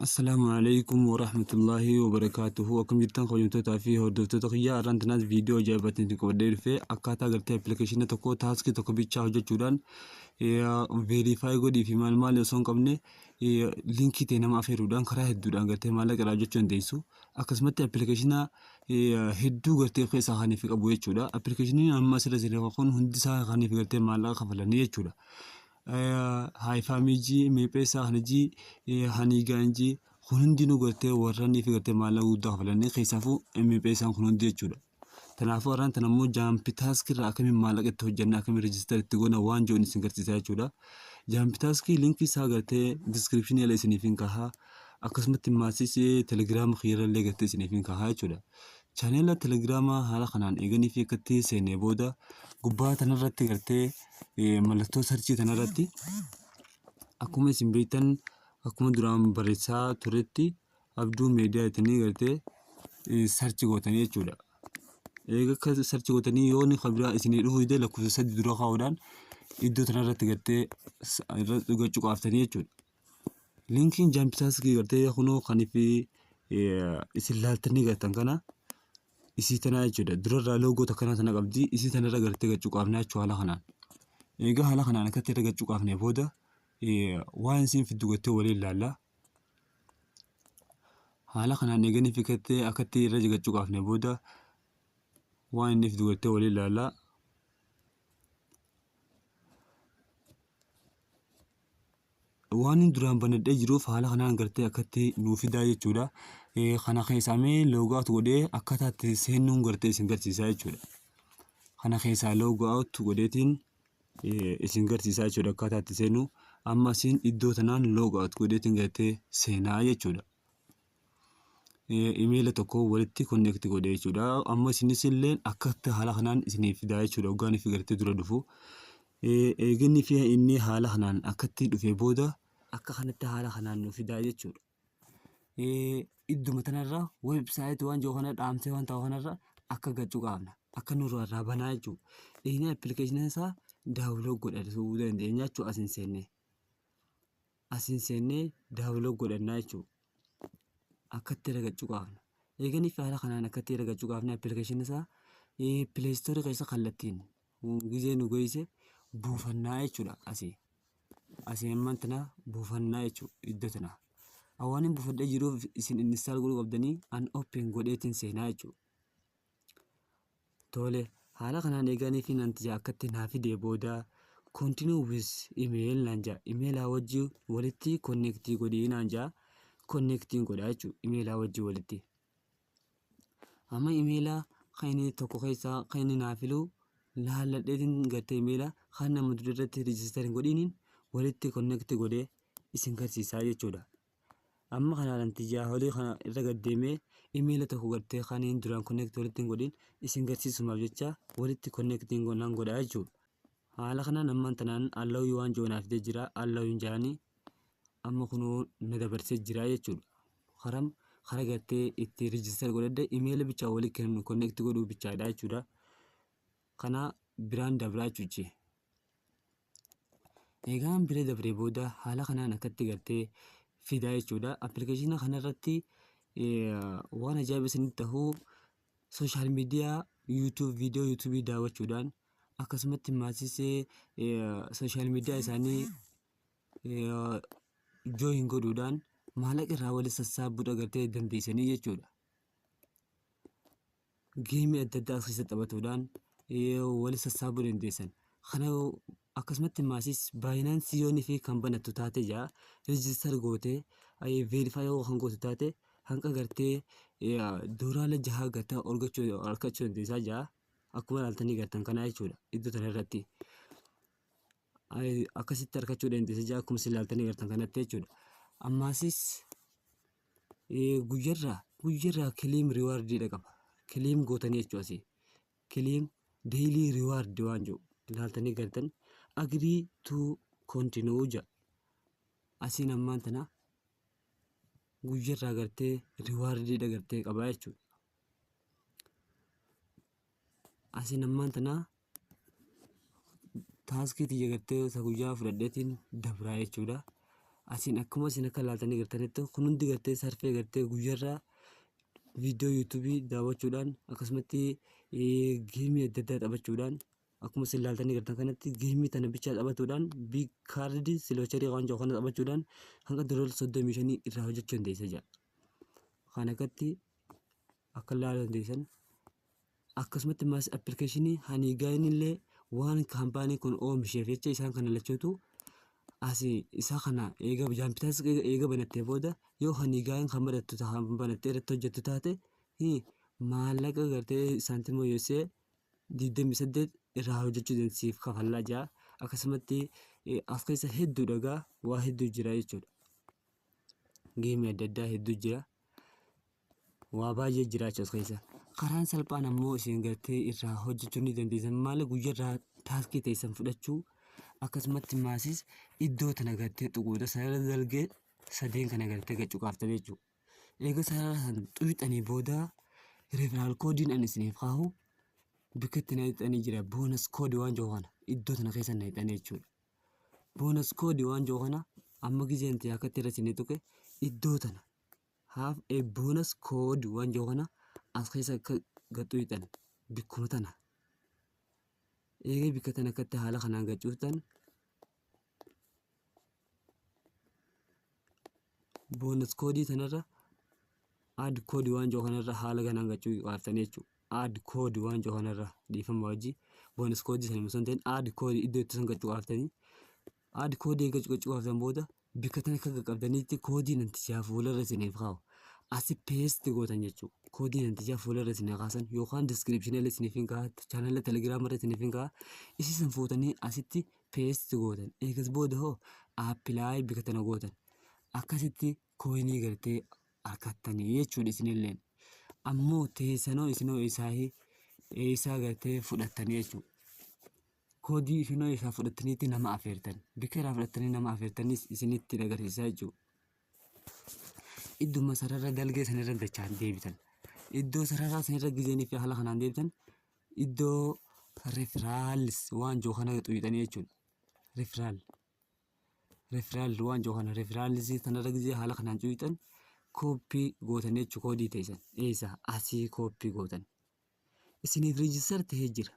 السلام عليكم ورحمة الله وبركاته. وكم جدا خجمتو في هردفتو تخيا رانتناز فيديو جابتني تكودير في أكاتا غرتي application تكو تاسكي تكو بيتشا هجا چودان يا verify godي في مال يسون قبني لينكي تينا ما في رودان خرا هدودان غرتي مالا قراجو چون ديسو أكسمت application هدو غرتي خيسا خاني في قبوية چودا application أما سلا زيرا خون هندسا خاني في غرتي مالا خفلانية چودا هاي فاميجي ميبيسا هنجي هنيجانجي خندينو غرتي وراني في غرتي مالا ودا فلاني خيسافو ميبيسا خندي جودا تنافو ران تنمو جامبيتاسكي راكمي مالا قد توجنا كمي ريجستر تقونا وان جوني سنغرتي ساي جودا جامبيتاسكي لينكي سا غرتي ديسكريبشن يلي سنيفين كها أقسمت ماسيسي تليجرام خيرا اللي غرتي سنيفين كها جودا channel telegrama hala khanan egani fi katti sene boda gubba tanarratti garte malatto sarchi tanarratti akkuma isin beektan akkuma duraan barreessaa turetti abduu meediyaa itanii garte sarchi gootanii jechuudha. Eega akka sarchi gootanii yoo ni khabira isinii dhufu ide lakkoofsa sadii dura kaa'uudhaan iddoo tanarratti garte irratti gachuu qaaftanii jechuudha. Linkiin jaampitaaskii garte kunoo kan fi isin laaltanii gartan kana isi tana jechuudha. Durarraa loogoo takkanaa tana qabdi isi tanarra gartee gachuu qaafnaa jechuu haala kanaan. Egaa haala kanaan akkatti irra gachuu qaafnee booda waan isin fiddu gattee waliin ilaalla. Haala kanaan eeganii fi akkatti irra gachuu qaafnee booda waan inni fiddu gattee waliin ilaalla. Waan duraan banadhee jiruuf haala kanaan gartee akkatti nuu fidaa jechuudha. Kana keessamee loogout godhee akkaataa itti seenuun gartee isin garsiisaa jechuudha. Kana keessaa loogout godheetiin isin garsiisaa jechuudha akkaataa itti seenu. Amma isin iddoo tanaan loogout godheetiin gartee seenaa jechuudha. Email tokko walitti connect godhee jechuudha. Amma isinis illee akkatti haala kanaan isiniif fidaa jechuudha. Hoggaan ifi gartee dura dhufu. Eeginni fi inni haala kanaan akkatti dhufee booda akka kanatti haala kanaan nuuf fidaa jechuudha. Idduma tanarra website waan jiru kana dhaamsee waan ta'u kanarra akka gachuu qaafna. Akka nurraa banaa jechuudha. Inni application isaa daawunlood godhachuu dandeenya jechuudha asin seennee. Asin seennee daawunlood godhannaa jechuudha. Akkatti irra gachuu qaafna. Eeganii fi haala kanaan akkatti irra gachuu qaafna application isaa Play Store keessa kallattiin gizee nu goyise buufannaa jechuudha asii. Asii ammaan tana buufannaa jechuudha iddoo tanaa. Awwaan hin buufadhee jiruuf isin install godhuu qabdanii an open godheetiin seenaa jechuudha. Tole haala kanaan eeganii fi nanti akkatti naa fidee booda continue with email naan jaa. Emailaa wajjii walitti connectii godhii naan jaa. Connectiin godhaa jechuudha emailaa wajjii walitti. Amma emailaa kan inni tokko keessaa kan inni naa filuu laalladheetiin gartee emailaa kan nama duratti register hin godhiniin walitti connect godhee isin garsiisaa jechuudha. Amma kanaan tijaa holii kana irra gaddeemee email tokko gartee kan inni duraan connect walitti hin godhin isin garsiisumaaf jecha walitti connecting godhaan godhaa jechuudha. Haala kanaan ammaan tanaan allow waan joonaaf jira allow hin jaanii amma kunoo na dabarsee jira jechuudha. Karaa gartee itti register godhadde email bicha walitti kennu connect godhuu bichaadha jechuudha. Kana biraan dabraa jechuudha. Egaan bira dabree booda haala kanaan akkatti gartee fidaa jechuudha. Application kanarratti waan ajaa'iba isinitti ta'uu social media YouTube video YouTube daawwachuudhaan akkasumatti maasisee social media isaanii join godhuudhaan maallaqa irraa walitti sassaabuudha gartee dandeessanii jechuudha. Geemii adda addaa keessa taphatuudhaan walitti sassaabuu dandeessan. Kana akkasumatti maasis Binance yoonii fi kan banattu taate jaa register gootee verify yoo kan gootu taate hanqa gartee doolaara 6 gartee argachuu dandeessaa jaa akkuma ilaaltanii gartan kanaa jechuudha iddoo tanarratti. Akkasitti argachuu dandeessaa jaa akkuma ilaaltanii gartan kanatti jechuudha. Ammaasis guyyarraa claim reward qaba. Claim gootanii jechuudha asii. Claim daily reward waan jiru ilaaltanii gartan agree to continue jaa. Asiin ammaan tana guyyarraa gartee reward gartee qaba jechuudha. Asiin ammaan tana taaskii tiyya gartee isa guyyaa fudhadheetiin dabraa jechuudha. Asin akkuma isin akka ilaaltanii gartanitti kun hundi gartee sarfee gartee guyyarraa viidiyoo yuutuubii daawwachuudhaan akkasumatti geemii adda addaa taphachuudhaan akkuma isin ilaaltanii gartan kanatti geemii tana bichaa taphatuudhaan biig kaardii siloocharii waan jiru kana taphachuudhaan hanga $35 irraa hojjechuu dandeessa jedha. Kan akkatti akka ilaaluu dandeessan akkasumatti maas appilikeeshinii Haniigaan illee waan kaampaanii kun oomisheef jecha isaan kana lachuutu isa kana eega jaampitaas eega banattee booda yoo Haniigaan kan barattu banattee irratti hojjettu taate maallaqa gartee saantimoo yoosee 28 irraa hojjechuu dandeessiif kafallaa jira. Akkasumatti as keessa hedduu dhagaa waa hedduu jira jechuudha. Geemii adda addaa hedduu jira. Waa baay'ee jira as keessa. Karaan salphaan ammoo isin gartee irraa hojjechuu ni dandeessan maali guyyarraa taaskii teessan fudhachuu akkasumatti maasis iddoo tana gartee xuquudha sarara dalgee sadeen kana gartee gacuqaaftanii jechuudha. Eega sarara san xuyixanii booda reeferaal koodiin ani isiniif kaahu bikkatti na hixanii jira boonas koodii waan jiru kana iddoo tana keessa na hixanii jechuudha. Boonas koodii waan jiru kana amma gizeen ta'e akkatti irra isinii tuqe iddoo tana haaf boonas koodii waan jiru kana as keessa akka gaxuyixan bikkuma tana. Eega bikka tana akkatti haala kanaan gacuutan boonas koodii tanarra add koodii waan jiru kanarra haala kanaan gacuu qaaftanii jechuudha. Add koodii waan jiru kanarra dhiifama wajji boonas koodii sana osoo hin ta'in add koodii iddoo itti san gacuu qaaftanii add koodii gacuu qaaftan booda bikka tana akka qaqqabdaniitti koodii nantichaa fuularra isiniif kaa'u. Asi paste gootan jechuudha. Koodii nantichaa fuularra isinii kaasan yookaan descriptionii isiniif hin kaa'u chaanala telegiraamarra isiniif hin kaa'u isi san fuutanii asitti paste gootan. Eegas booda hoo apply bikka tana gootan. Akkasitti koinii gartee argattanii jechuudha isinilleen. Ammoo teessanoo isinoo isaa gartee fudhattanii jechuudha. Koodii isinoo isaa fudhattaniitti nama affeertan. Bikka irraa fudhattanii nama affeertanis isinitti agarsiisaa jechuudha. Idduma sarara dalgee sanirra dachaan deebitan. Iddoo sararaa sanirra gizeenii fi haala kanaan deebitan iddoo referaalis waan jiru kana xuyixanii jechuudha. Referaal waan jiru kana referaalis sanarra gizee haala kanaan xuyixan kooppii gootan jechuudha koodii teessan. Eessa asii kooppii gootan. Isiniif riijistar ta'ee jira.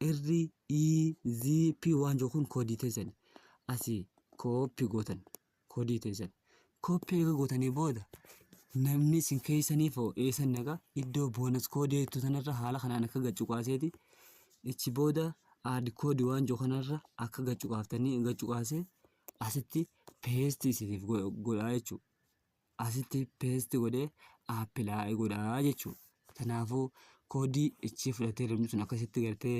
REZP waan jiru kun koodii teessan. Asii kooppii gootan koodii teessan. Kooppii eega gootanii booda namni isin keessaniif eessan naqa iddoo boonas koodii jettu sanarra haala kanaan akka gacuqaaseeti. Ichi booda add koodii waan jiru kanarra akka gacuqaaftanii gacuqaasee asitti paste isiniif godhaa jechuudha. Asitti paste godhee apply godhaa jechuudha. Kanaafuu koodii ichi fudhatee namni sun akkasitti gartee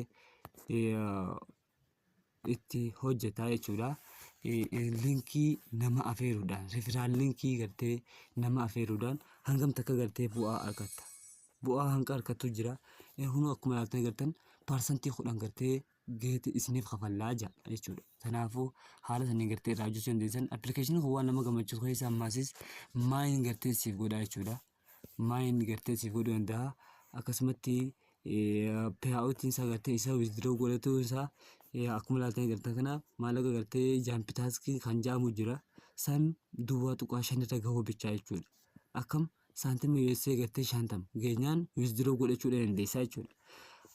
itti hojjetaa jechuudha. Linkii nama affeeruudhaan referaal linkii gartee nama affeeruudhaan hangam takka gartee bu'aa argatta. Bu'aa hanga argattu jira. Hunoo akkuma ilaaltanii gartan parsantii 10 gartee geeti isiniif kafallaa jira jechuudha. Kanaafuu haala saniin gartee irraa hojjechuu dandeessan appilikeeshiniin kun waan nama gammachiisu keessaa ammaasis maayin gartee siif godhaa jechuudha. Maayin gartee siif godhuu danda'a. Akkasumatti payout isaa gartee isa withdraw godhatu isaa akkuma ilaaltanii gartan kana maallaqa gartee jaampitaaskii kan jaamu jira. San duwwaa tuqaa 5 irra gahuu bichaa jechuudha. Akkam saantimii USA gartee 50 geenyaan withdraw godhachuu dandeessaa jechuudha.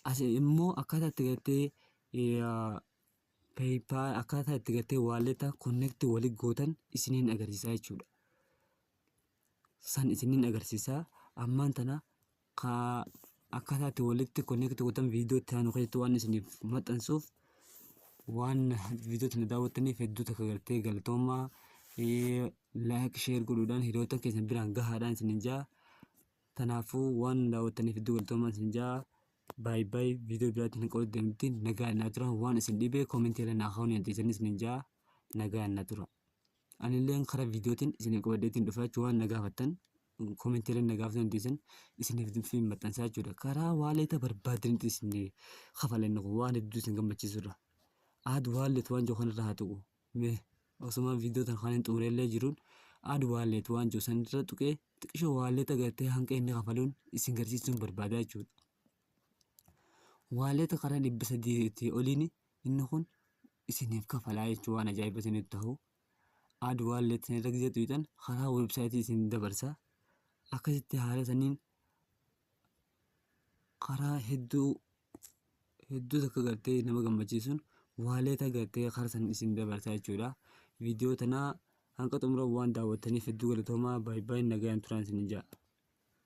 As immoo akkaataa itti gartee PayPal akkaataa itti gartee waaleta connect walii gootan isiniin agarsiisaa jechuudha. San isiniin agarsiisaa ammaan tana akkaataa itti walitti connect gootan viidiyoo itti aanu keessatti waan isiniif maxxansuuf waan viidiyoo tana daawwattaniif hedduu takka gartee galatoomaa like share godhuudhaan hiriyoota keessan biraan gahaadhaan isinin jaa. Kanaafuu waan daawwattaniif hedduu galatoomaa isin jaa. Bye bye viidiyoo biraatiin qoluu deemti nagaa na tura waan isin dhibee koomentii irra naa kaa'uun dandeessanis isin jaa nagaa na tura. Anillee karaa viidiyootiin isiniif qabadheetiin dhufaa jechuudha waan na gaafattan koomentii irra na gaafatan dandeessan isiniif fi maxxansaa jechuudha. Karaa waaleta barbaadanitti isin kafalan waan hedduu isin gammachiisudha. Add wallet waan jiru kanarra haa tuqu. Osuma viidiyoo tan kan xumureellee jiruun add wallet waan jiru sanirra tuqee xiqqishoo waaleta gartee hanga inni kafaluun isin garsiisuun barbaada jechuudha. Waaleta karaa 300 oliin inni kun isiniif kafalaa jechuudha waan ajaa'iba isinitti ta'u. aad wallet irra gisee tuqxan karaa websaayitii isin dabarsa. Akkasitti haala saniin karaa hedduu takka gartee nama gammachiisuun waaleta gartee karaa san isin dabarsa jechuudha. Viidiyoo tanaa hanga xumura waan daawwattaniif hedduu galatoomaa. Baay'ee nagayaan turaan isin jaa.